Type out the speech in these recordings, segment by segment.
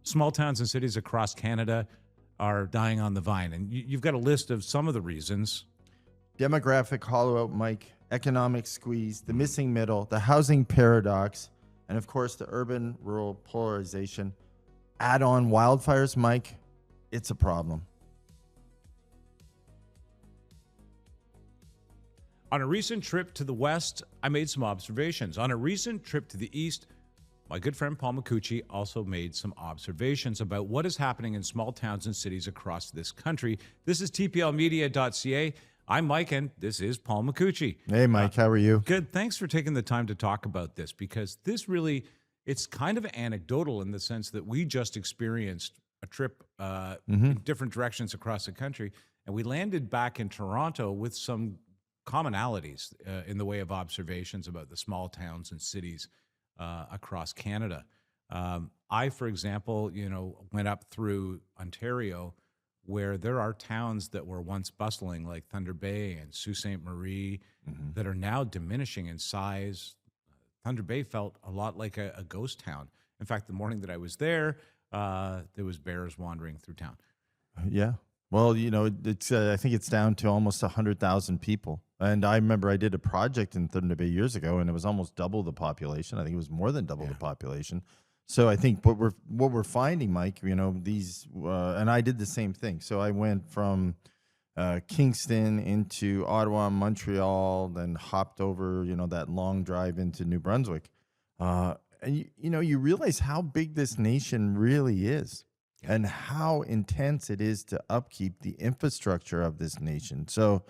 small towns and cities across Canada are dying on the vine. And you've got a list of some of the reasons. Demographic hollow out, Mike, economic squeeze, the missing middle, the housing paradox, and of course the urban-rural polarization. Add on wildfires, Mike, it's a problem. On a recent trip to the west, I made some observations. On a recent trip to the east, my good friend Paul Micucci also made some observations about what is happening in small towns and cities across this country. This is tplmedia.ca. I'm Mike, and this is Paul Micucci. Hey, Mike, how are you? Good. Thanks for taking the time to talk about this, because this really, it's kind of anecdotal in the sense that we just experienced a trip in different directions across the country, and we landed back in Toronto with some commonalities in the way of observations about the small towns and cities across Canada. I, for example, went up through Ontario, where there are towns that were once bustling, like Thunder Bay and Sault Ste. Marie, that are now diminishing in size. Thunder Bay felt a lot like a ghost town. In fact, the morning that I was there was bears wandering through town. Yeah. Well, it's I think it's down to almost 100,000 people. And I remember I did a project in Thunder Bay years ago, and it was almost double the population. I think it was more than double the population. So I think what we're finding, Mike, these and I did the same thing. So I went from Kingston into Ottawa, Montreal, then hopped over, that long drive into New Brunswick. And you realize how big this nation really is. And how intense it is to upkeep the infrastructure of this nation. So,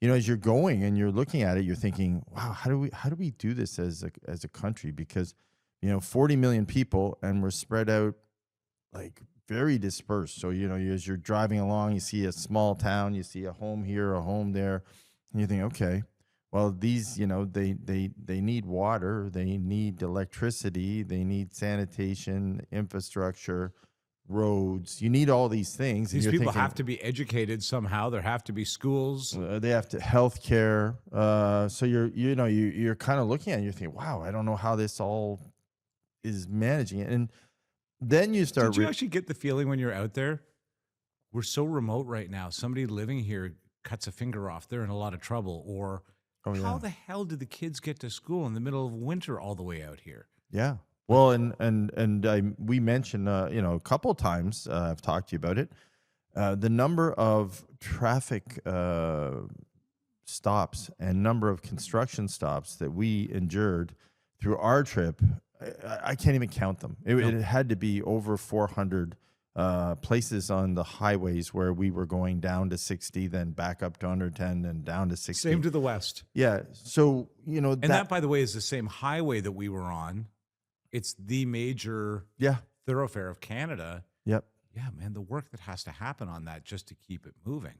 as you're going and you're looking at it, you're thinking, wow, how do we do this as a country? Because, 40 million people, and we're spread out like very dispersed. So, as you're driving along, you see a small town, you see a home here, a home there, and you think, okay, well, these, they need water, they need electricity, they need sanitation, infrastructure, roads. You need all these things. These people have to be educated somehow. There have to be schools. They have to healthcare. So you're kind of looking at it, you're thinking, wow, I don't know how this all is managing it. And then you start. Did you actually get the feeling when you're out there? We're so remote right now. Somebody living here cuts a finger off, they're in a lot of trouble. Or how the hell did the kids get to school in the middle of winter all the way out here? Yeah. Well, and we mentioned, a couple of times, I've talked to you about it, the number of traffic stops and number of construction stops that we endured through our trip. I can't even count them. It had to be over 400 places on the highways where we were going down to 60, then back up to 110, and down to 60. Same to the west. Yeah. So, and that, by the way, is the same highway that we were on. It's the major thoroughfare of Canada. Yep. Yeah, man, the work that has to happen on that just to keep it moving.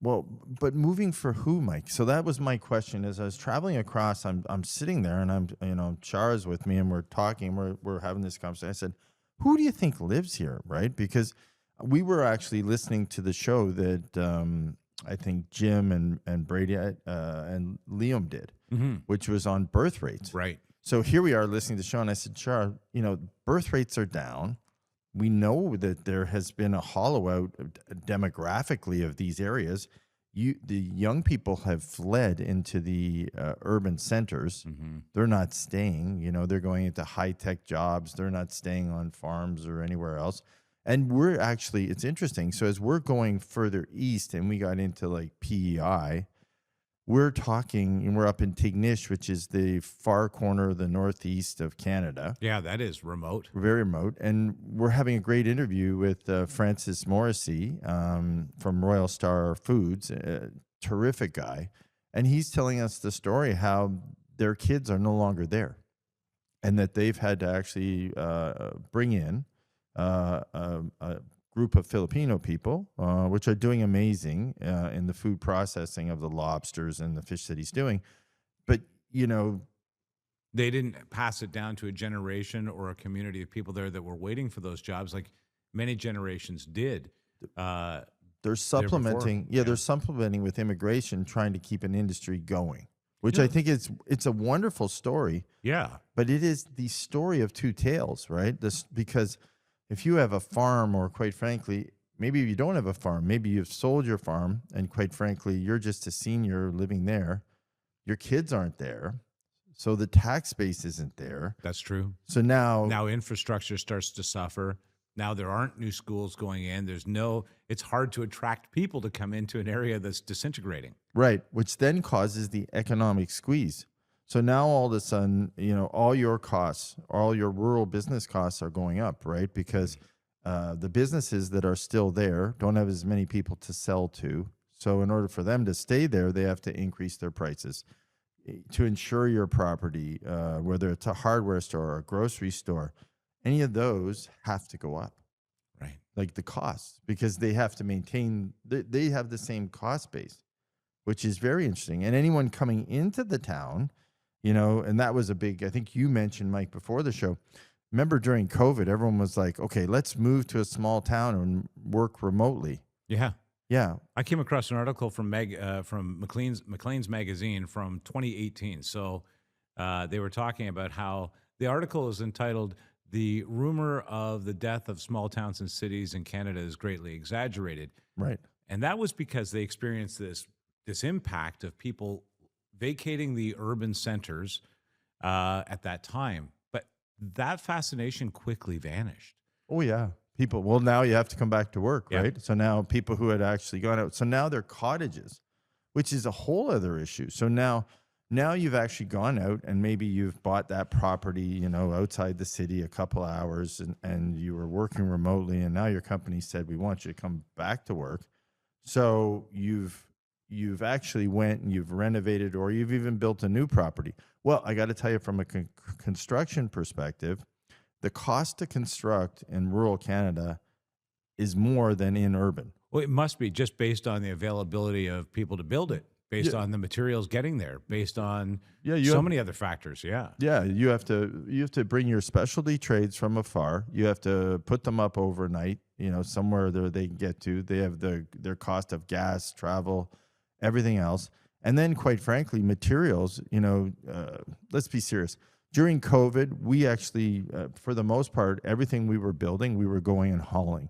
Well, but moving for who, Mike? So that was my question. As I was traveling across, I'm sitting there, and Chara's with me, and we're talking, we're having this conversation. I said, who do you think lives here, right? Because we were actually listening to the show that I think Jim and Brady and Liam did, which was on birth rates. Right. So here we are listening to the show, and I said, Char, birth rates are down. We know that there has been a hollow out demographically of these areas. The young people have fled into the urban centers. They're not staying. They're going into high-tech jobs. They're not staying on farms or anywhere else. And we're actually, it's interesting. So as we're going further east, and we got into like PEI, we're talking, and we're up in Tignish, which is the far corner of the northeast of Canada. Yeah, that is remote. Very remote. And we're having a great interview with Francis Morrissey from Royal Star Foods, a terrific guy. And he's telling us the story how their kids are no longer there, and that they've had to actually bring in a group of Filipino people, which are doing amazing in the food processing of the lobsters and the fish that he's doing. But, they didn't pass it down to a generation or a community of people there that were waiting for those jobs like many generations did. They're supplementing. They're supplementing with immigration, trying to keep an industry going, which I think it's a wonderful story. Yeah. But it is the story of two tales, right? Because if you have a farm, or quite frankly, maybe you don't have a farm, maybe you've sold your farm, and quite frankly, you're just a senior living there. Your kids aren't there. So the tax base isn't there. That's true. So now Infrastructure starts to suffer. Now there aren't new schools going in. It's hard to attract people to come into an area that's disintegrating. right, which then causes the economic squeeze. So now all of a sudden, all your costs, all your rural business costs are going up, right? Because the businesses that are still there don't have as many people to sell to. So in order for them to stay there, they have to increase their prices to insure your property, whether it's a hardware store or a grocery store. Any of those have to go up. Right. Like the costs, because they have to maintain, they have the same cost base, which is very interesting. And anyone coming into the town, and that was a big, I think you mentioned, Mike, before the show. Remember during COVID, everyone was like, okay, let's move to a small town and work remotely. Yeah. Yeah. I came across an article from Maclean's magazine from 2018. So they were talking about how the article is entitled "The Rumor of the Death of Small Towns and Cities in Canada is Greatly Exaggerated." Right. And that was because they experienced this impact of people vacating the urban centers at that time. But that fascination quickly vanished. Oh, yeah. People, well, now you have to come back to work, Yeah. right? So now people who had actually gone out, so now they're cottages, which is a whole other issue. So now you've actually gone out and maybe you've bought that property, outside the city a couple hours, and you were working remotely, and now your company said, we want you to come back to work. So you've actually went and you've renovated, or you've even built a new property. Well, I got to tell you, from a construction perspective, the cost to construct in rural Canada is more than in urban. Well, it must be just based on the availability of people to build it, based on the materials getting there, based on many other factors. Yeah. Yeah, you have to bring your specialty trades from afar. You have to put them up overnight, somewhere there they can get to. They have their cost of gas, travel, everything else. And then, quite frankly, materials, let's be serious. During COVID, we actually, for the most part, everything we were building, we were going and hauling.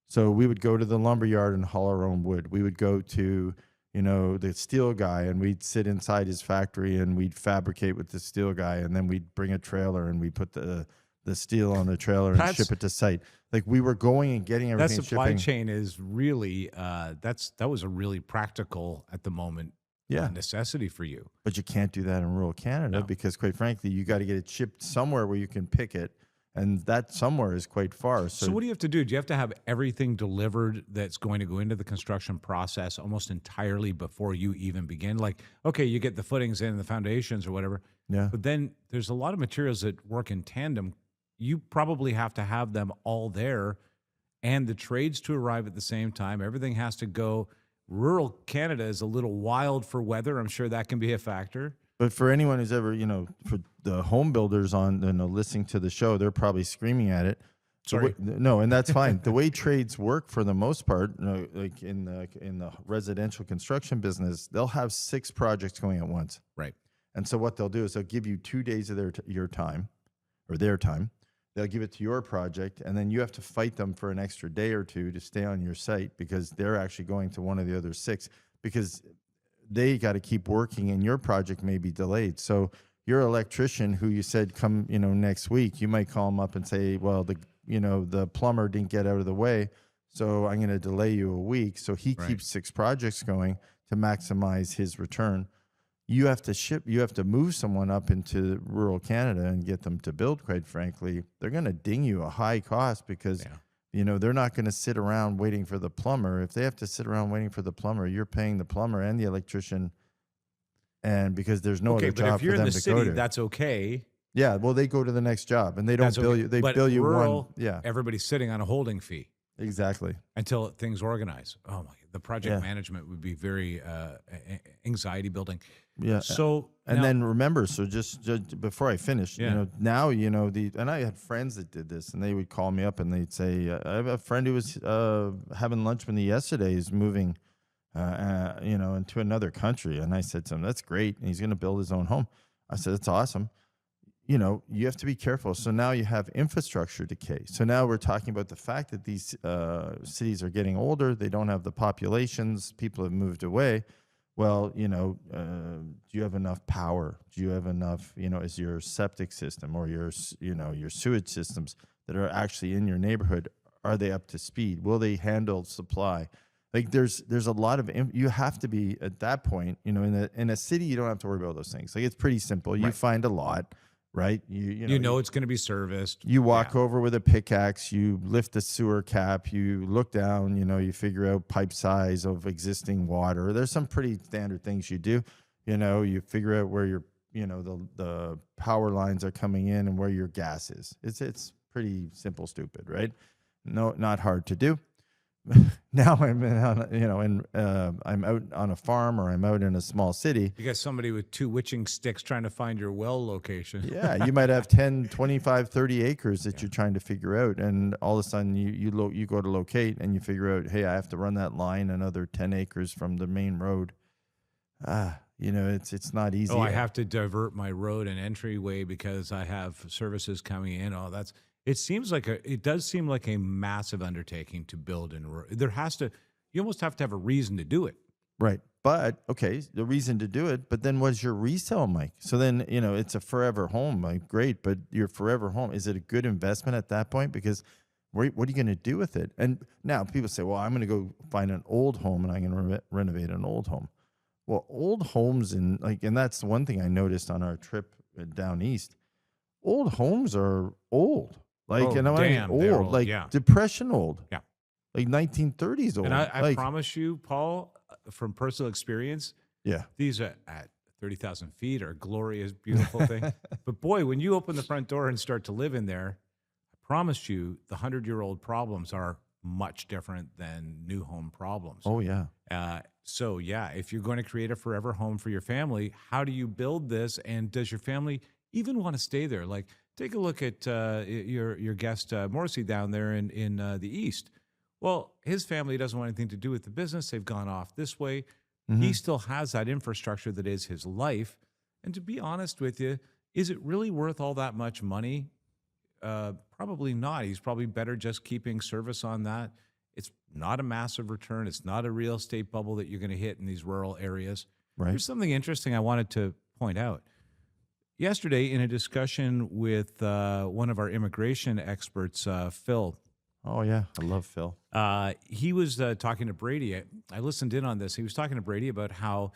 So we would go to the lumber yard and haul our own wood. We would go to, the steel guy, and we'd sit inside his factory and we'd fabricate with the steel guy, and then we'd bring a trailer and we put the steel on the trailer and ship it to site. Like, we were going and getting everything. That supply chain is really, that was a really practical, at the moment, necessity for you. But you can't do that in rural Canada because, quite frankly, you got to get it shipped somewhere where you can pick it, and that somewhere is quite far. So what do you have to do? Do you have to have everything delivered that's going to go into the construction process almost entirely before you even begin? Like, okay, you get the footings in, the foundations or whatever. Yeah. But then there's a lot of materials that work in tandem. You probably have to have them all there, and the trades to arrive at the same time. Everything has to go. Rural Canada is a little wild for weather. I'm sure that can be a factor. But for anyone who's ever, for the home builders listening to the show, they're probably screaming at it. Sorry. No, and that's fine. The way trades work, for the most part, like in the residential construction business, they'll have 6 projects going at once. Right. And so what they'll do is they'll give you 2 days of your time, or their time. They'll give it to your project, and then you have to fight them for an extra day or two to stay on your site, because they're actually going to one of the other 6, because they got to keep working and your project may be delayed. So your electrician, who you said come, next week, you might call them up and say, well, the plumber didn't get out of the way, so I'm going to delay you a week. So he keeps 6 projects going to maximize his return. You have to move someone up into rural Canada and get them to build. Quite frankly, they're going to ding you a high cost, because they're not going to sit around waiting for the plumber. If they have to sit around waiting for the plumber, you're paying the plumber and the electrician, and because there's no other job for them to go to. That's okay. Yeah, well, they go to the next job, and they don't bill you. They bill you rural, one. Yeah, everybody's sitting on a holding fee. Exactly. Until things organize. Oh my! The project management would be very anxiety building. Yeah. So then remember, so just before I finish, now and I had friends that did this, and they would call me up and they'd say, I have a friend who was having lunch with me yesterday. He's moving, into another country, and I said to him, that's great, and he's going to build his own home. I said, that's awesome. you have to be careful. So now you have infrastructure decay. So now we're talking about the fact that these cities are getting older. They don't have the populations. People have moved away. Well, do you have enough power? Do you have enough, is your septic system or your sewage systems that are actually in your neighborhood, are they up to speed? Will they handle supply? Like there's a lot of, you have to be at that point, in a city, you don't have to worry about those things. Like it's pretty simple. You find a lot, right? You know it's going to be serviced. You walk over with a pickaxe, you lift the sewer cap, you look down, you figure out pipe size of existing water. There's some pretty standard things you do. You figure out where your, the power lines are coming in and where your gas is. It's pretty simple, stupid, right? No, not hard to do. Now I'm I'm out on a farm or I'm out in a small city. You got somebody with 2 witching sticks trying to find your well location. Yeah, you might have 10, 25, 30 acres that you're trying to figure out. And all of a sudden you go to locate and you figure out, hey, I have to run that line another 10 acres from the main road. It's not easy. Oh, I have to divert my road and entryway because I have services coming in. Oh, it does seem like a massive undertaking to build you almost have to have a reason to do it. Right. But okay, the reason to do it, but then what's your resale, Mike? So then, it's a forever home, like great, but your forever home, is it a good investment at that point? Because what are you going to do with it? And now people say, well, I'm going to go find an old home and I'm going to renovate an old home. Well, old homes and that's one thing I noticed on our trip down east. Old homes are old. Old, like Depression old. Yeah. Like 1930s old. And I promise you, Paul, from personal experience, these are at 30,000 feet are a glorious, beautiful thing. But boy, when you open the front door and start to live in there, I promise you the 100-year-old problems are much different than new home problems. Oh, yeah. So, if you're going to create a forever home for your family, how do you build this? And does your family even want to stay there? Like, take a look at your guest, Morrissey, down there in the East. Well, his family doesn't want anything to do with the business. They've gone off this way. Mm-hmm. He still has that infrastructure that is his life. And to be honest with you, is it really worth all that much money? Probably not. He's probably better just keeping service on that. It's not a massive return. It's not a real estate bubble that you're going to hit in these rural areas. Right. Here's something interesting I wanted to point out. Yesterday, in a discussion with one of our immigration experts, Phil. Oh, yeah. I love Phil. He was talking to Brady. I listened in on this. He was talking to Brady about how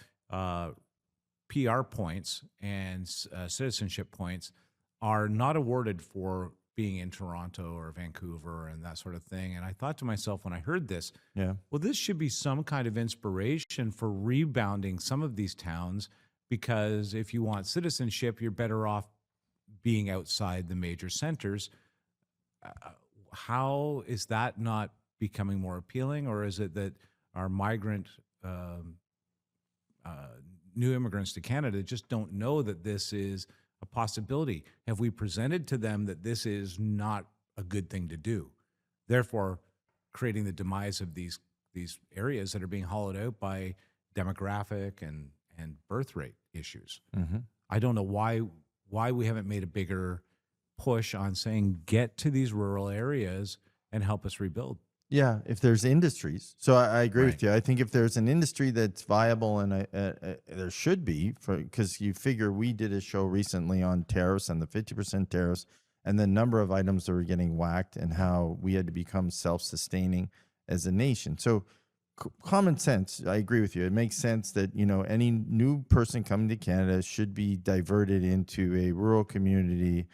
PR points and citizenship points are not awarded for being in Toronto or Vancouver and that sort of thing. And I thought to myself when I heard this, well, this should be some kind of inspiration for rebounding some of these towns, because if you want citizenship, you're better off being outside the major centers. How is that not becoming more appealing? Or is it that our migrant new immigrants to Canada just don't know that this is a possibility? Have we presented to them that this is not a good thing to do, therefore creating the demise of these areas that are being hollowed out by demographic and birth rate issues? Mm-hmm. I don't know why we haven't made a bigger push on saying get to these rural areas and help us rebuild. Yeah, if there's industries. So I agree with you. I think if there's an industry that's viable, and there should be, because you figure we did a show recently on tariffs and the 50% tariffs and the number of items that were getting whacked and how we had to become self-sustaining as a nation. So common sense, I agree with you. It makes sense that, any new person coming to Canada should be diverted into a rural community,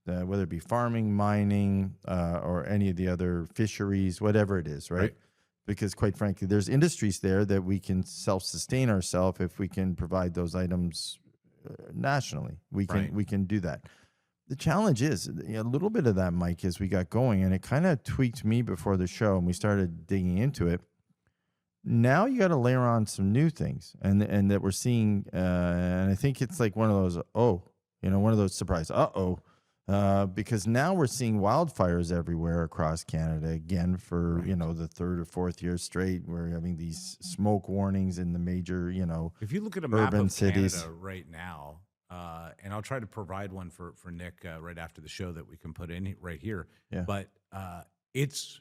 whether it be farming, mining, or any of the other fisheries, whatever it is, right? Because quite frankly, there's industries there that we can self-sustain ourselves if we can provide those items nationally. We can do that. The challenge is a little bit of that, Mike, as we got going, and it kind of tweaked me before the show, and we started digging into it. Now you got to layer on some new things, and that we're seeing, and I think it's like one of those, one of those surprise, because now we're seeing wildfires everywhere across Canada again for, the third or fourth year straight. We're having these smoke warnings in the major, if you look at a urban map of cities. Canada right now, and I'll try to provide one for Nick right after the show that we can put in right here. Yeah. But it's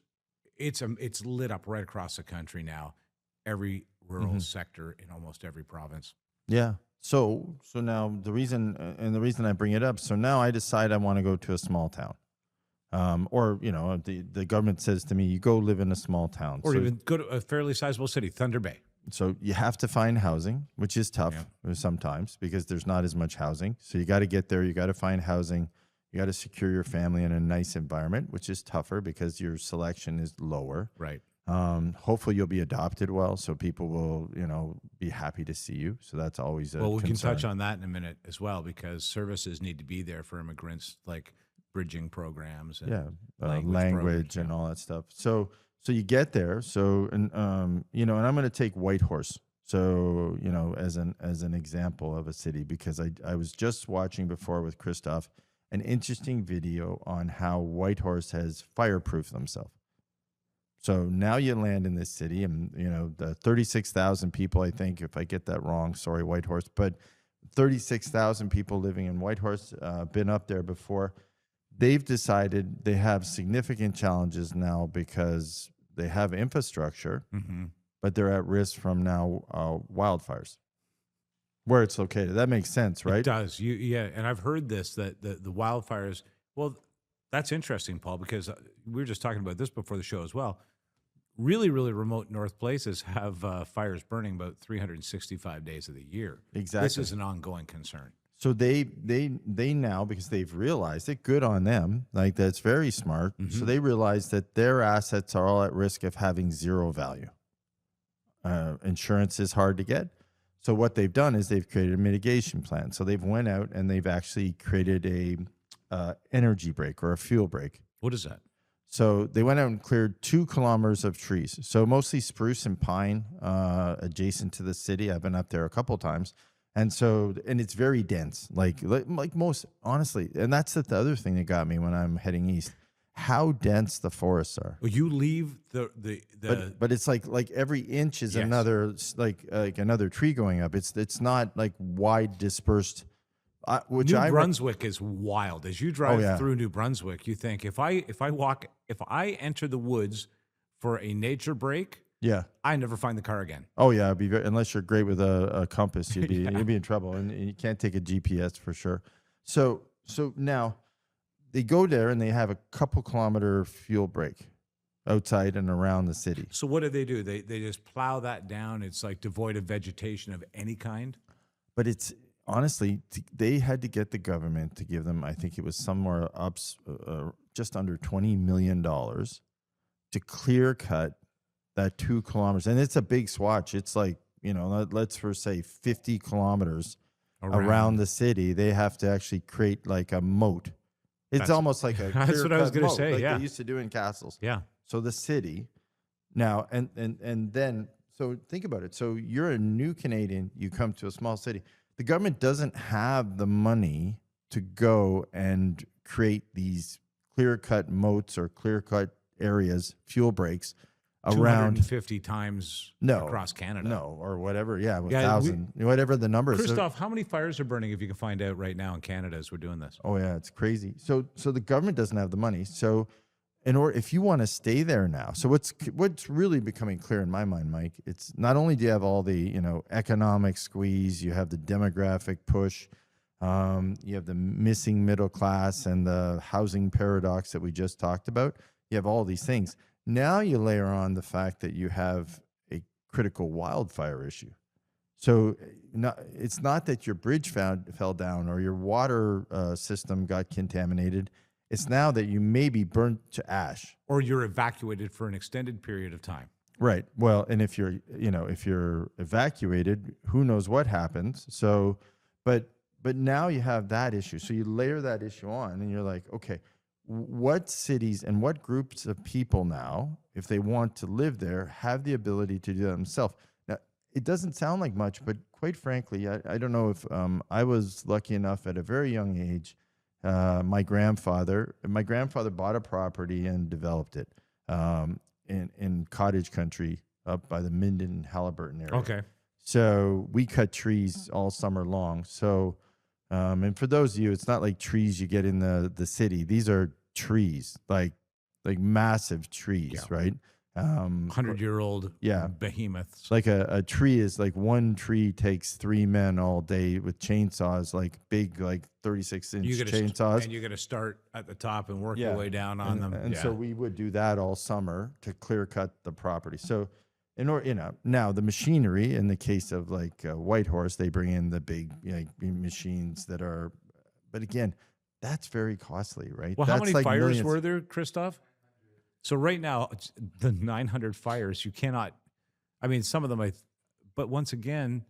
lit up right across the country now, every rural sector in almost every province. Yeah. So now the reason I bring it up. So now I decide I want to go to a small town, or the government says to me, you go live in a small town, or even go to a fairly sizable city, Thunder Bay. So you have to find housing, which is tough sometimes because there's not as much housing. So you got to get there. You got to find housing. You got to secure your family in a nice environment, which is tougher because your selection is lower. Right. Hopefully you'll be adopted well, so people will, be happy to see you. So that's always a well. We concern. can touch on that in a minute as well, because services need to be there for immigrants, like bridging programs and language and all that stuff. So you get there. So and I'm going to take Whitehorse. So as an example of a city, because I was just watching before with Christoph an interesting video on how Whitehorse has fireproofed themselves. So now you land in this city, and the 36,000 people, I think, if I get that wrong, sorry, Whitehorse, but 36,000 people living in Whitehorse, been up there before. They've decided they have significant challenges now because they have infrastructure, but they're at risk from now wildfires. Where it's located, that makes sense, right? It does. And I've heard this, that the wildfires. Well, that's interesting, Paul, because we were just talking about this before the show as well. Really, really remote north places have fires burning about 365 days of the year. Exactly. This is an ongoing concern. So they now, because they've realized it, good on them, like that's very smart. So they realize that their assets are all at risk of having zero value. Insurance is hard to get. So what they've done is they've created a mitigation plan. So they've went out and they've actually created a energy break or a fuel break. What is that? So they went out and cleared 2 kilometers of trees. So mostly spruce and pine adjacent to the city. I've been up there a couple times. And it's very dense, like most, honestly. And that's the other thing that got me when I'm heading east, how dense the forests are. Well, you leave but it's like every inch is another, like another tree going up. It's not like wide dispersed. New Brunswick is wild. As you drive through New Brunswick, you think if I enter the woods for a nature break, I never find the car again. Oh yeah, unless you're great with a compass, you'd be in trouble, and you can't take a GPS for sure. So now they go there and they have a couple kilometer fuel break outside and around the city. So what do? They just plow that down. It's like devoid of vegetation of any kind. But it's honestly, they had to get the government to give them, I think it was somewhere up just under $20 million to clear cut that 2 kilometers. And it's a big swatch. It's like, let's first say 50 kilometers around the city. They have to actually create like a moat. It's almost like a that's what I was going to say. Like they used to do in castles. Yeah. So the city now, and then, so think about it. So you're a new Canadian, you come to a small city. The government doesn't have the money to go and create these clear-cut moats or clear-cut areas, fuel breaks, around 250 times across Canada. No, or whatever. Yeah, 1,000, whatever the number is. Christoph, how many fires are burning, if you can find out right now in Canada as we're doing this? Oh, yeah, it's crazy. So the government doesn't have the money. So if you want to stay there now, so what's really becoming clear in my mind, Mike, it's not only do you have all the economic squeeze, you have the demographic push, you have the missing middle class and the housing paradox that we just talked about. You have all these things. Now you layer on the fact that you have a critical wildfire issue. So it's not that your bridge fell down or your water system got contaminated. It's now that you may be burnt to ash, or you're evacuated for an extended period of time. Right. Well, and if you're evacuated, who knows what happens? So, but now you have that issue. So you layer that issue on, and you're like, okay, what cities and what groups of people now, if they want to live there, have the ability to do that themselves? Now, it doesn't sound like much, but quite frankly, I don't know if I was lucky enough at a very young age. My grandfather bought a property and developed it in cottage country up by the Minden Halliburton area. Okay. So we cut trees all summer long. So And for those of you, it's not like trees you get in the city. These are trees, like massive trees, right? 100-year-old Yeah. behemoths. Like a tree is like one tree takes 3 men all day with chainsaws, like big, like 36-inch chainsaws. And you're going to start at the top and work your Yeah. way down on them. And so we would do that all summer to clear cut the property. So in order, now the machinery, in the case of like Whitehorse, they bring in the big machines that are, but again, that's very costly, right? Well, that's how many like fires millions. were there, Christoph? So right now, the 900 fires, you cannot, I mean, some of them, but once again,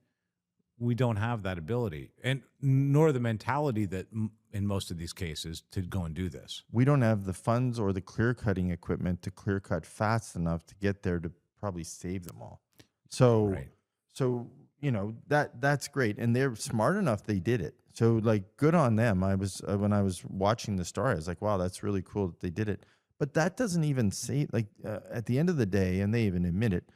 we don't have that ability, and nor the mentality that in most of these cases to go and do this. We don't have the funds or the clear cutting equipment to clear cut fast enough to get there to probably save them all. So, Right. so that's great, and they're smart enough. They did it. So like, good on them. I was when I was watching the story, I was like, wow, that's really cool that they did it. But that doesn't even say, like, at the end of the day, and they even admit it,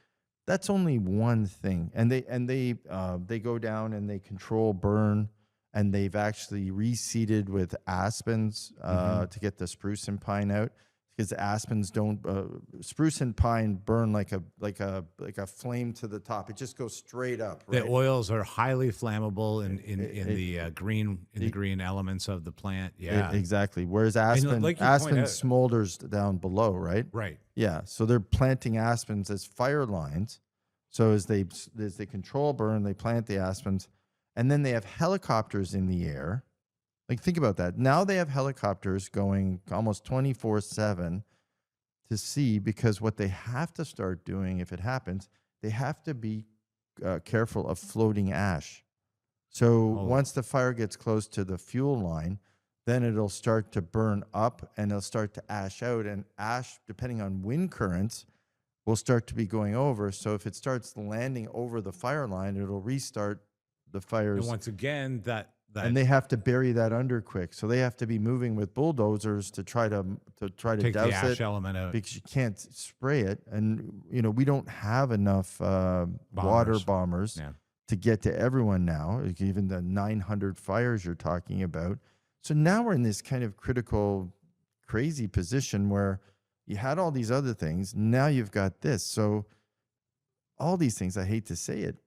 that's only one thing. And they go down and they control burn, and they've actually reseeded with aspens to get the spruce and pine out, because aspens don't spruce and pine burn like a flame to the top. It just goes straight up. Right? The oils are highly flammable in the green elements of the plant. Yeah, exactly. Whereas aspen smolders down below, right? Right. Yeah. So they're planting aspens as fire lines. So as they control burn, they plant the aspens, and then they have helicopters in the air. Like, think about that. Now they have helicopters going almost 24/7 to see, because what they have to start doing, if it happens, they have to be careful of floating ash. So once the fire gets close to the fuel line, then it'll start to burn up and it'll start to ash out. And ash, depending on wind currents, will start to be going over. So if it starts landing over the fire line, it'll restart the fires. And once again, and they have to bury that under quick. So they have to be moving with bulldozers to try to take douse the ash it, element out, because you can't spray it. And we don't have enough water bombers to get to everyone now, even the 900 fires you're talking about. So now we're in this kind of critical, crazy position where you had all these other things. Now you've got this. So all these things, I hate to say it,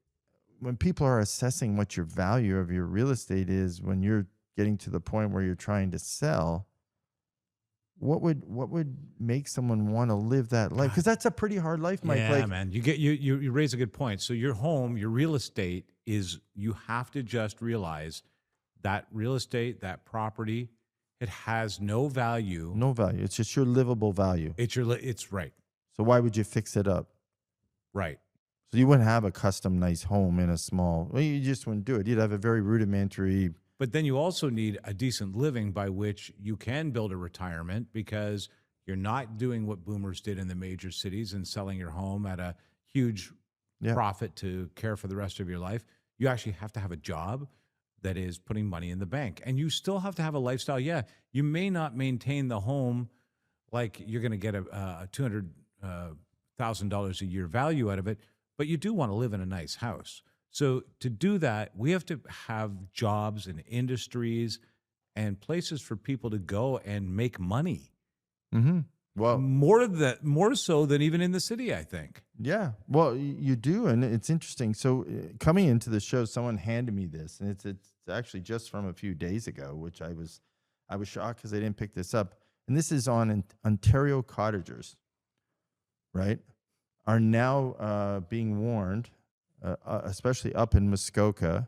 when people are assessing what your value of your real estate is, when you're getting to the point where you're trying to sell, what would make someone want to live that life? Because that's a pretty hard life, Mike. Yeah, man. You raise a good point. So your home, your real estate is, you have to just realize that real estate, that property, it has no value. No value. It's just your livable value. It's right. So why would you fix it up? Right. So you wouldn't have a custom nice home in a small, well, you just wouldn't do it. You'd have a very rudimentary. But then you also need a decent living by which you can build a retirement, because you're not doing what boomers did in the major cities and selling your home at a huge profit to care for the rest of your life. You actually have to have a job that is putting money in the bank, and you still have to have a lifestyle. Yeah, you may not maintain the home like you're going to get a $200,000 a year value out of it, but you do want to live in a nice house. So to do that, we have to have jobs and industries and places for people to go and make money. Mm-hmm. Well, more so than even in the city, I think. Yeah, well, you do, and it's interesting. So coming into the show, someone handed me this, and it's actually just from a few days ago, which I was shocked because I didn't pick this up. And this is on Ontario cottagers, right? Are now being warned, especially up in Muskoka,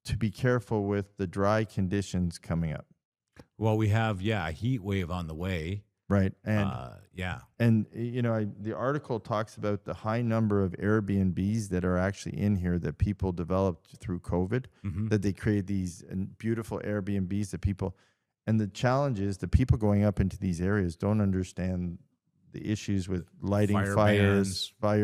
to be careful with the dry conditions coming up. Well, we have, a heat wave on the way. Right. And And the article talks about the high number of Airbnbs that are actually in here that people developed through COVID, that they create these beautiful Airbnbs that people, and the challenge is the people going up into these areas don't understand the issues with lighting fire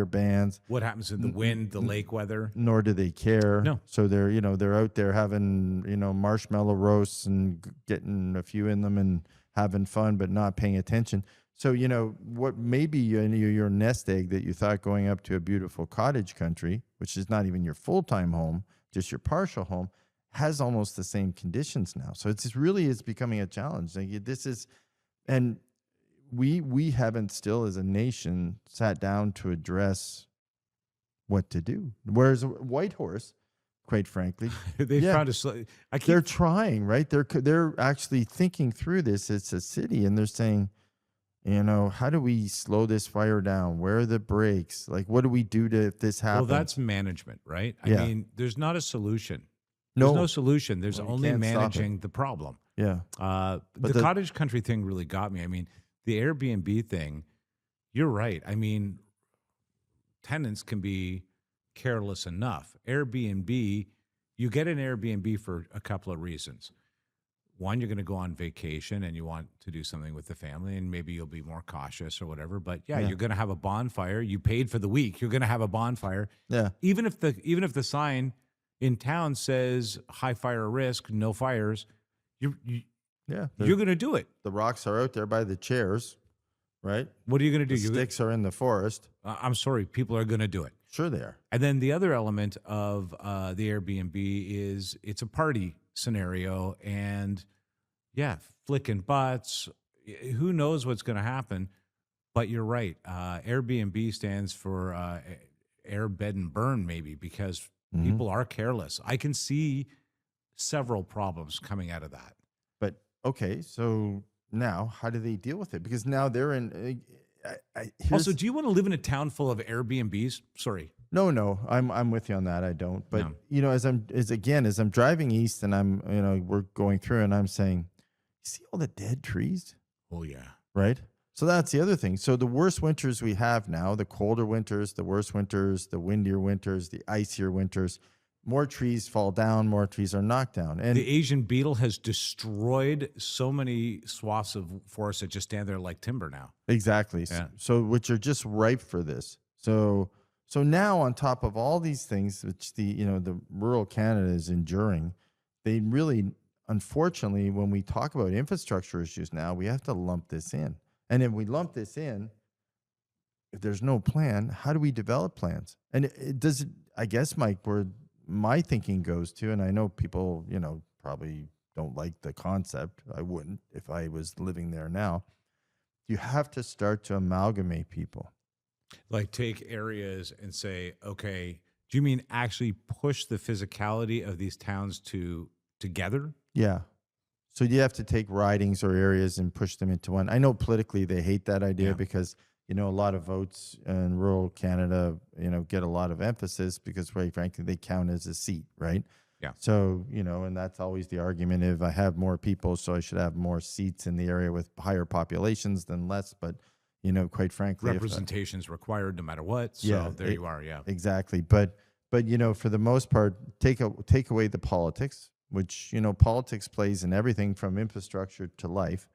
bans. What happens in the wind, the lake weather? Nor do they care. No. So they're out there having, marshmallow roasts and getting a few in them and having fun, but not paying attention. So, what maybe your nest egg that you thought going up to a beautiful cottage country, which is not even your full-time home, just your partial home, has almost the same conditions now. So it's really is becoming a challenge. Like this is, and we haven't still as a nation sat down to address what to do. Whereas Whitehorse, quite frankly, They yeah, found they're trying, right? They're actually thinking through this. It's a city, and they're saying, how do we slow this fire down? Where are the brakes? Like, what do we do to if this happens? Well, that's management, right? I Yeah. mean, there's not a solution. There's no solution. There's Well, you only can't stop it. managing the problem. Yeah. The cottage country thing really got me. I mean, the Airbnb thing, you're right. I mean, tenants can be careless enough. Airbnb, you get an Airbnb for a couple of reasons. One, you're going to go on vacation and you want to do something with the family, and maybe you'll be more cautious or whatever. But yeah. You're going to have a bonfire. You paid for the week. You're going to have a bonfire. Yeah. Even if the sign in town says high fire risk, no fires, you're going to do it. The rocks are out there by the chairs, right? What are you going to do? The sticks are in the forest. I'm sorry, people are going to do it. Sure they are. And then the other element of the Airbnb is it's a party scenario, and flicking butts. Who knows what's going to happen? But you're right. Airbnb stands for air, bed, and burn, maybe, because people are careless. I can see several problems coming out of that. But okay, so now how do they deal with it? Because now they're in. Also, do you want to live in a town full of Airbnbs? Sorry. No, I'm with you on that. I don't. But as I'm driving east and we're going through and I'm saying, you see all the dead trees? Oh yeah. Right. So that's the other thing. So the worst winters we have now, the colder winters, the worst winters, the windier winters, the icier winters, more trees fall down, more trees are knocked down. And the Asian beetle has destroyed so many swaths of forest that just stand there like timber now. Exactly. Yeah. So which are just ripe for this. So now on top of all these things, which the rural Canada is enduring, they really, unfortunately, when we talk about infrastructure issues now, we have to lump this in. And if we lump this in, if there's no plan, how do we develop plans? And I guess, Mike, where my thinking goes to, and I know people, probably don't like the concept. I wouldn't if I was living there now. You have to start to amalgamate people. Like take areas and say, okay, do you mean actually push the physicality of these towns together? Yeah. So you have to take ridings or areas and push them into one. I know politically they hate that idea because, a lot of votes in rural Canada, get a lot of emphasis because, quite frankly, they count as a seat, right? Yeah. So, and that's always the argument. If I have more people, so I should have more seats in the area with higher populations than less. But, quite frankly, representation is required no matter what. So there you are. Yeah, exactly. But for the most part, take away the politics, which, politics plays in everything from infrastructure to life.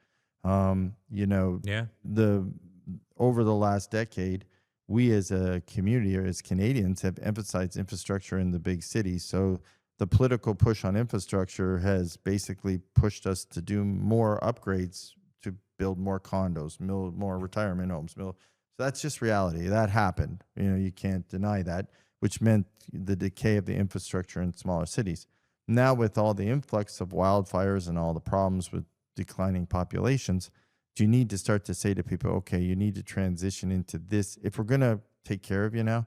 Over the last decade, we as a community or as Canadians have emphasized infrastructure in the big cities. So the political push on infrastructure has basically pushed us to do more upgrades, to build more condos, more retirement homes. So that's just reality. That happened. You can't deny that, which meant the decay of the infrastructure in smaller cities. Now, with all the influx of wildfires and all the problems with declining populations, you need to start to say to people, okay, you need to transition into this. If we're going to take care of you now,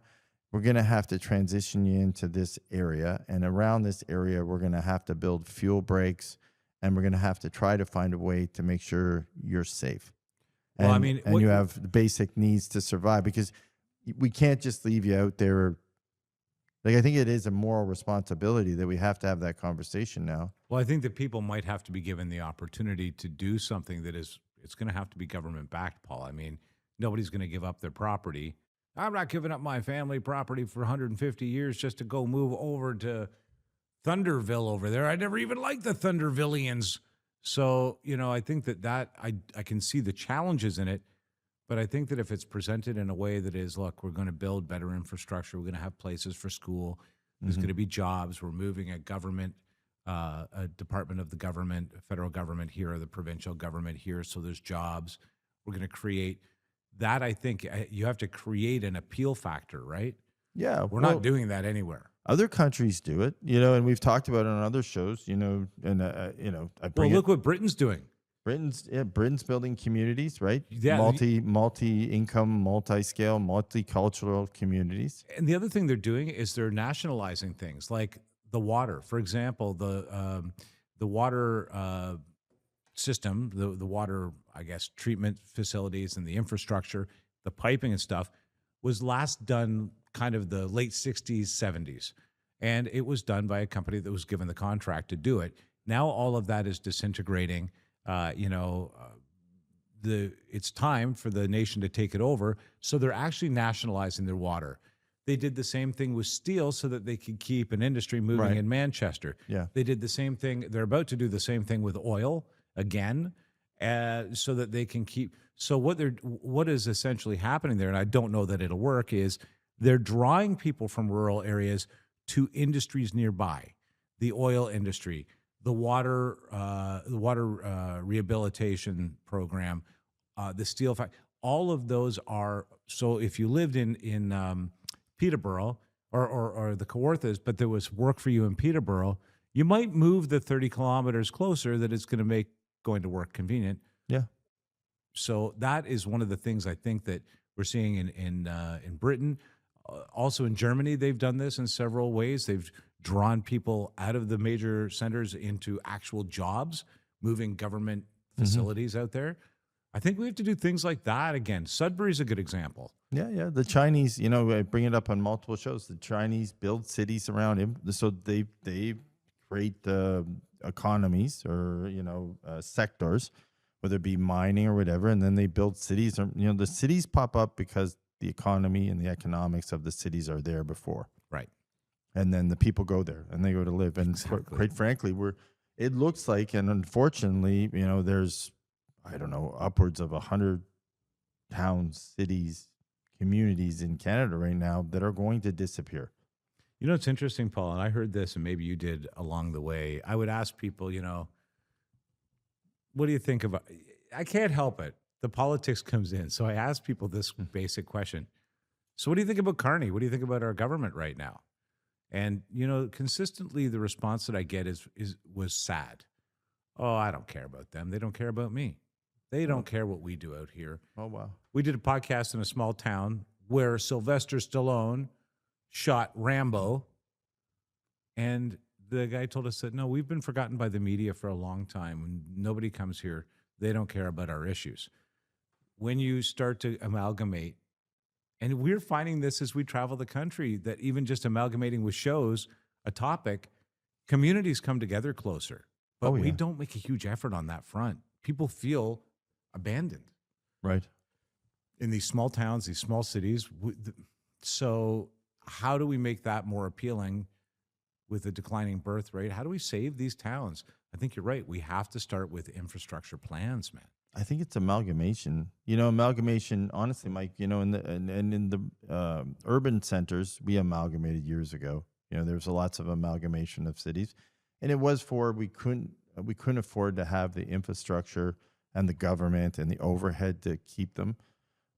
we're going to have to transition you into this area. And around this area, we're going to have to build fuel breaks, and we're going to have to try to find a way to make sure you're safe. Well, and you have the basic needs to survive, because we can't just leave you out there. Like, I think it is a moral responsibility that we have to have that conversation now. Well, I think that people might have to be given the opportunity to do something that it's going to have to be government backed, Paul. I mean, nobody's going to give up their property. I'm not giving up my family property for 150 years just to go move over to Thunderville over there. I never even liked the Thundervillians. So, I think that I can see the challenges in it. But I think that if it's presented in a way that is, look, we're going to build better infrastructure, we're going to have places for school, there's going to be jobs, we're moving a government, a department of the government, federal government here, or the provincial government here, so there's jobs. We're going to create that. I think you have to create an appeal factor, right? Yeah. We're not doing that anywhere. Other countries do it, and we've talked about it on other shows, and I Well, bring it. look what Britain's doing. Britain's building communities, right? Yeah. Multi-income, multi-scale, multicultural communities. And the other thing they're doing is they're nationalizing things like the water. For example, the water system, the water, I guess, treatment facilities and the infrastructure, the piping and stuff was last done kind of the late 60s, 70s. And it was done by a company that was given the contract to do it. Now all of that is disintegrating. It's time for the nation to take it over. So they're actually nationalizing their water. They did the same thing with steel so that they could keep an industry moving Right. in Manchester. Yeah. They did the same thing. They're about to do the same thing with oil again, so that they can keep. So what is essentially happening there, and I don't know that it'll work, is they're drawing people from rural areas to industries nearby, the oil industry, the water rehabilitation program, the steel factory. All of those are, so if you lived in Peterborough or the Kawarthas, but there was work for you in Peterborough, you might move the 30 kilometers closer that it's going to make going to work convenient. Yeah. So that is one of the things I think that we're seeing in Britain. Also in Germany, they've done this in several ways. They've drawn people out of the major centers into actual jobs, moving government facilities out there. I think we have to do things like that again. Sudbury's a good example. Yeah. The Chinese, I bring it up on multiple shows. The Chinese build cities around him, so they create economies or sectors, whether it be mining or whatever, and then they build cities. Or, the cities pop up because the economy and the economics of the cities are there before, right? And then the people go there and they go to live. And Exactly. quite frankly, it looks like, and unfortunately, there's, I don't know, upwards of 100 towns, cities, communities in Canada right now that are going to disappear. It's interesting, Paul, and I heard this, and maybe you did along the way. I would ask people, what do you think about? I can't help it. The politics comes in. So I ask people this basic question. So what do you think about Carney? What do you think about our government right now? And, consistently the response that I get was sad. Oh, I don't care about them. They don't care about me. They don't care what we do out here. Oh, wow. We did a podcast in a small town where Sylvester Stallone shot Rambo. And the guy told us that, no, we've been forgotten by the media for a long time. When nobody comes here, they don't care about our issues. When you start to amalgamate, and we're finding this as we travel the country, that even just amalgamating with shows, a topic, communities come together closer. But we don't make a huge effort on that front. People feel abandoned. Right. In these small towns, these small cities. So how do we make that more appealing with a declining birth rate? How do we save these towns? I think you're right. We have to start with infrastructure plans, man. I think it's amalgamation. Amalgamation, honestly, Mike, in the urban centers, we amalgamated years ago. There's lots of amalgamation of cities. And it was we couldn't afford to have the infrastructure and the government and the overhead to keep them.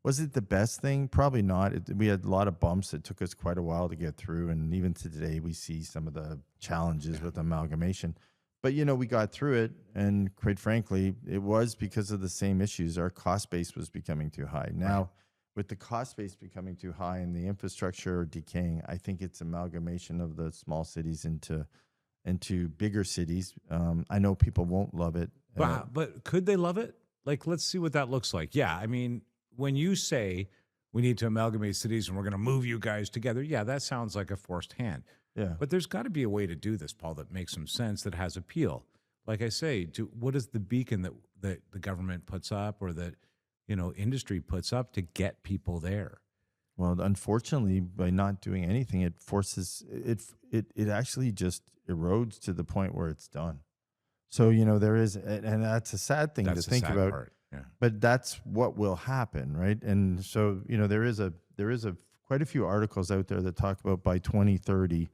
Was it the best thing? Probably not. We had a lot of bumps. It took us quite a while to get through. And even today, we see some of the challenges with amalgamation. But, we got through it. And quite frankly, it was because of the same issues. Our cost base was becoming too high. Now, with the cost base becoming too high and the infrastructure decaying, I think it's amalgamation of the small cities into bigger cities. I know people won't love it. But could they love it? Like, let's see what that looks like. Yeah, I mean, when you say we need to amalgamate cities and we're going to move you guys together, yeah, that sounds like a forced hand. Yeah. But there's got to be a way to do this, Paul, that makes some sense, that has appeal. Like I say, what is the beacon that the government puts up or that industry puts up to get people there? Well, unfortunately, by not doing anything, it forces it actually just erodes to the point where it's done. So there is, and that's a sad thing to think about. Part. Yeah. But that's what will happen, right? And so there is quite a few articles out there that talk about by 2030,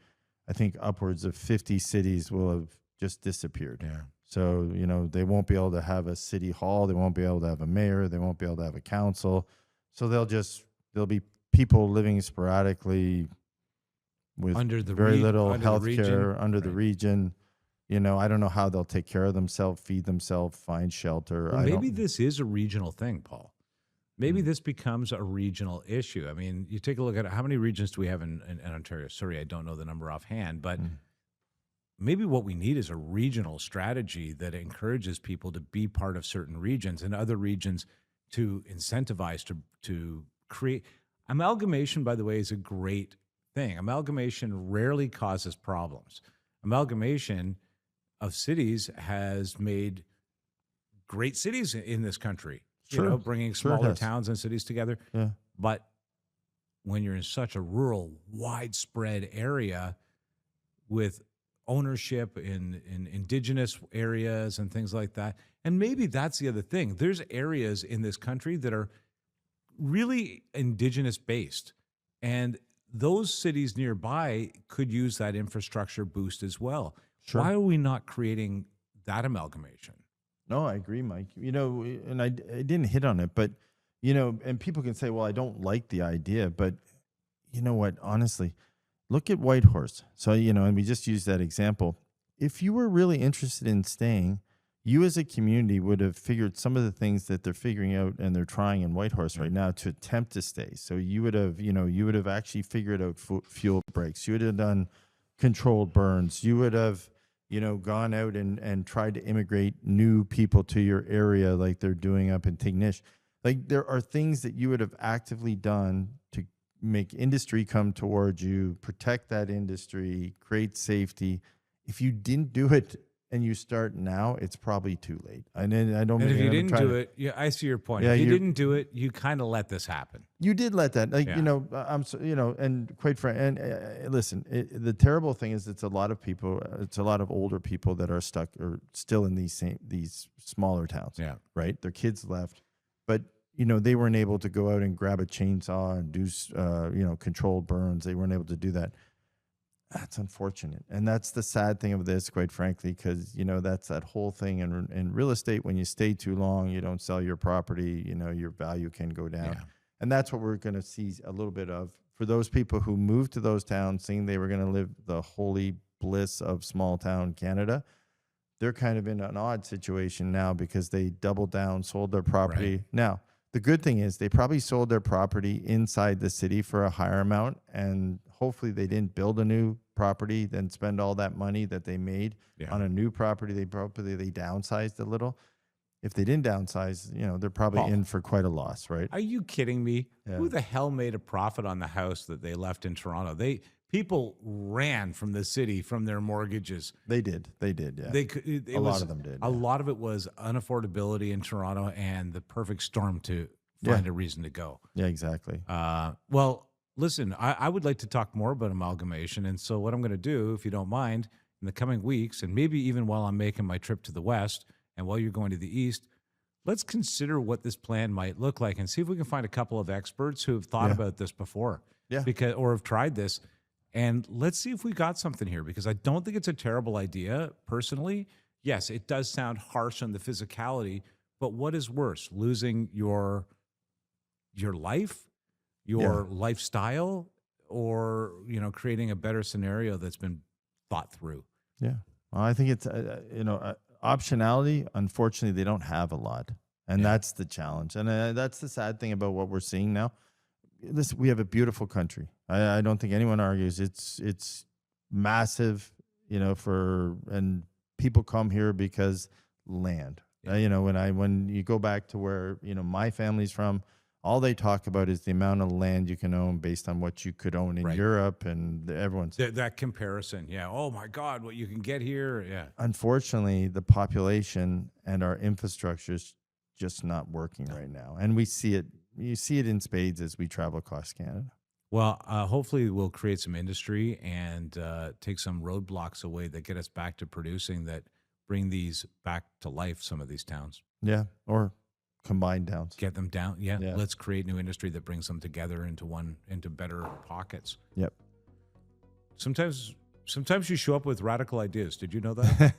I think upwards of 50 cities will have just disappeared. Yeah. So they won't be able to have a city hall, they won't be able to have a mayor, they won't be able to have a council. So there'll be people living sporadically with Under the very re- little under the health region. care under the Right. region. You know, I don't know how they'll take care of themselves, feed themselves, find shelter. Well, I maybe don't. this is a regional thing, Paul. Maybe this becomes a regional issue. I mean, you take a look at how many regions do we have in Ontario? Sorry, I don't know the number offhand, but maybe what we need is a regional strategy that encourages people to be part of certain regions and other regions to incentivize to create. Amalgamation, by the way, is a great thing. Amalgamation rarely causes problems. Amalgamation of cities has made great cities in this country, Sure. bringing Sure it smaller has. towns and cities together. Yeah. But when you're in such a rural, widespread area with ownership in indigenous areas and things like that, and maybe that's the other thing. There's areas in this country that are really indigenous based, and those cities nearby could use that infrastructure boost as well. Sure. Why are we not creating that amalgamation? No, I agree, Mike. You know, and I didn't hit on it, but, you know, and people can say, well, I don't like the idea, but you know what? Honestly, look at Whitehorse. So, you know, and we just used that example. If you were really interested in staying, you as a community would have figured some of the things that they're figuring out and they're trying in Whitehorse right now to attempt to stay. So you would have, you would have actually figured out fuel breaks. You would have done controlled burns. You would have, gone out and tried to immigrate new people to your area like they're doing up in Tignish. Like, there are things that you would have actively done to make industry come towards you, protect that industry, create safety. If you didn't do it and you start now, it's probably too late. And then I don't. And if you I'm didn't trying do to- it, yeah, I see your point. Yeah, if you you're- didn't do it, you kind of let this happen. You did let that, like, Yeah. I'm so, and quite frank, and listen, the terrible thing is it's a lot of people, it's a lot of older people that are stuck or still in these smaller towns, Yeah. right? Their kids left, but, they weren't able to go out and grab a chainsaw and do, controlled burns. They weren't able to do that. That's unfortunate. And that's the sad thing of this, quite frankly, because, that's that whole thing in real estate. When you stay too long, you don't sell your property, your value can go down. Yeah. And that's what we're going to see a little bit of for those people who moved to those towns saying they were going to live the holy bliss of small town Canada. They're kind of in an odd situation now because they doubled down, sold their property. Right. Now, the good thing is they probably sold their property inside the city for a higher amount, and hopefully they didn't build a new property, then spend all that money that they made on a new property. They downsized a little. If they didn't downsize, they're probably in for quite a loss, right? Are you kidding me? Yeah. Who the hell made a profit on the house that they left in Toronto? People ran from the city from their mortgages. They did, yeah. A lot of them did. A lot of it was unaffordability in Toronto and the perfect storm to find a reason to go. Yeah, exactly. Well, listen, I would like to talk more about amalgamation. And so what I'm going to do, if you don't mind, in the coming weeks, and maybe even while I'm making my trip to the West and while you're going to the East, let's consider what this plan might look like and see if we can find a couple of experts who have thought about this before. Yeah. Or have tried this. And let's see if we got something here, because I don't think it's a terrible idea, personally. Yes, it does sound harsh on the physicality, but what is worse, losing your life, your lifestyle, or creating a better scenario that's been thought through? Yeah. Well, I think it's optionality. Unfortunately, they don't have a lot, and that's the challenge. And that's the sad thing about what we're seeing now. Listen, we have a beautiful country. I don't think anyone argues it's massive, and people come here because land. When you go back to where my family's from, all they talk about is the amount of land you can own based on what you could own in Europe, and everyone's that comparison. Yeah. Oh my God, what you can get here. Yeah. Unfortunately, the population and our infrastructure is just not working right now, and we see it. You see it in spades as we travel across Canada. Well, hopefully we'll create some industry and take some roadblocks away that get us back to producing, that bring these back to life, some of these towns. Yeah, or combined towns. Get them down. Yeah. Let's create new industry that brings them together into better pockets. Yep. Sometimes you show up with radical ideas. Did you know that?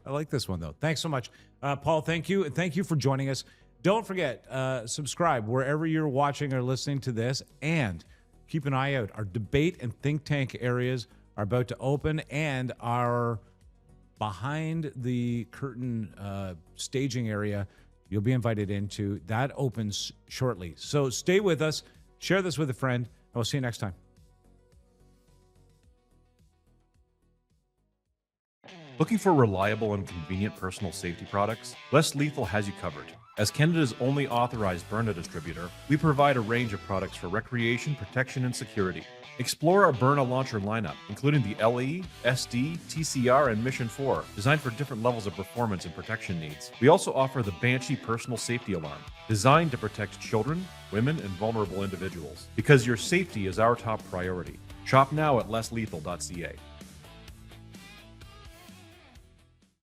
I like this one, though. Thanks so much. Paul, thank you. And thank you for joining us. Don't forget, subscribe wherever you're watching or listening to this. And keep an eye out. Our debate and think tank areas are about to open, and our behind the curtain staging area you'll be invited into. That opens shortly. So stay with us. Share this with a friend, and we'll see you next time. Looking for reliable and convenient personal safety products? Less Lethal has you covered. As Canada's only authorized Byrna distributor, we provide a range of products for recreation, protection, and security. Explore our Byrna launcher lineup, including the LE, SD, TCR, and Mission 4, designed for different levels of performance and protection needs. We also offer the Banshee personal safety alarm, designed to protect children, women, and vulnerable individuals. Because your safety is our top priority. Shop now at lesslethal.ca.